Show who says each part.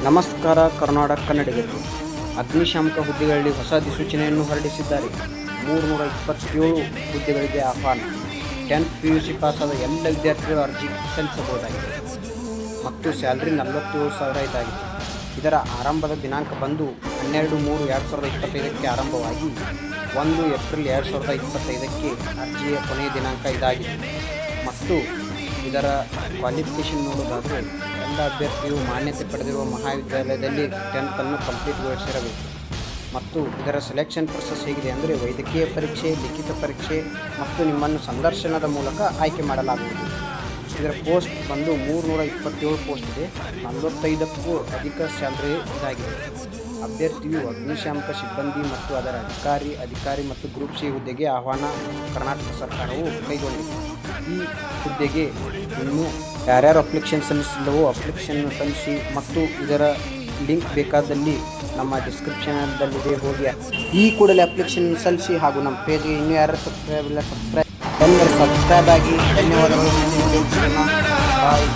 Speaker 1: ನಮಸ್ಕಾರ ಕರ್ನಾಟಕ ಕನ್ನಡಿಗರಿಗೆ. ಅಗ್ನಿಶಾಮಕ ಹುದ್ದೆಗಳಲ್ಲಿ ಹೊಸ ಅಧಿಸೂಚನೆಯನ್ನು ಹೊರಡಿಸಿದ್ದಾರೆ. 327 ಹುದ್ದೆಗಳಿಗೆ ಆಹ್ವಾನ. 10th PUC ಪಾಸಾದ ಎಲ್ಲ ವಿದ್ಯಾರ್ಥಿಗಳು ಅರ್ಜಿ ಸಲ್ಲಿಸಬಹುದಾಗಿದೆ ಮತ್ತು ಸ್ಯಾಲರಿ 47,000 ಇದಾಗಿದೆ. ಇದರ ಆರಂಭದ ದಿನಾಂಕ ಬಂದು 12/3/2025ಕ್ಕೆ ಆರಂಭವಾಗಿ 1 ಏಪ್ರಿಲ್ 2025ಕ್ಕೆ ಅರ್ಜಿಯ ಕೊನೆಯ ದಿನಾಂಕ ಇದಾಗಿದೆ. ಮತ್ತು ಇದರ ಕ್ವಾಲಿಫಿಕೇಷನ್ ನೋಡೋದಾದರೆ ಎಲ್ಲ ಅಭ್ಯರ್ಥಿಯು ಮಾನ್ಯತೆ ಪಡೆದಿರುವ ಮಹಾವಿದ್ಯಾಲಯದಲ್ಲಿ 10th ಅನ್ನು ಕಂಪ್ಲೀಟ್ಗೊಳಿಸಿರಬೇಕು. ಮತ್ತು ಇದರ ಸೆಲೆಕ್ಷನ್ ಪ್ರೊಸೆಸ್ ಹೇಗಿದೆ ಅಂದರೆ ವೈದ್ಯಕೀಯ ಪರೀಕ್ಷೆ, ಲಿಖಿತ ಪರೀಕ್ಷೆ ಮತ್ತು ನಿಮ್ಮನ್ನು ಸಂದರ್ಶನದ ಮೂಲಕ ಆಯ್ಕೆ ಮಾಡಲಾಗುವುದು. ಇದರ ಪೋಸ್ಟ್ ಬಂದು 327 ಪೋಸ್ಟ್ ಇದೆ. 45ಕ್ಕೂ ಅಧಿಕ ಸ್ಯಾಲರಿ ಇದಾಗಿದೆ. ಅಭ್ಯರ್ಥಿಯು ಅಗ್ನಿಶಾಮಕ ಸಿಬ್ಬಂದಿ ಮತ್ತು ಅದರ ಅಧಿಕಾರಿ ಮತ್ತು ಗ್ರೂಪ್ ಸಿ ಹುದ್ದೆಗೆ ಆಹ್ವಾನ ಕರ್ನಾಟಕ ಸರ್ಕಾರವು ಕೈಗೊಂಡಿದೆ. ಈ ಹುದ್ದೆಗೆ ಇನ್ನೂ ಯಾರ್ಯಾರು ಅಪ್ಲಿಕೇಶನ್ ಸಲ್ಲಿಸಿಲ್ಲವೋ ಅಪ್ಲಿಕೇಶನ್ ಸಲ್ಲಿಸಿ ಮತ್ತು ಇದರ ಲಿಂಕ್ ಬೇಕಾದಲ್ಲಿ ನಮ್ಮ ಡಿಸ್ಕ್ರಿಪ್ಷನಲ್ಲಿದೆ, ಹೋಗಿ ಈ ಕೂಡಲೇ ಅಪ್ಲಿಕೇಶನ್ ಸಲ್ಲಿಸಿ. ಹಾಗೂ ನಮ್ಮ ಪೇಜ್ಗೆ ಇನ್ನೂ ಯಾರು ಸಬ್ಸ್ಕ್ರೈಬ್ ಇಲ್ಲ ಸಬ್ಸ್ಕ್ರೈಬ್ ಆಗಿ. ಧನ್ಯವಾದಗಳು. ಬಾಯ್.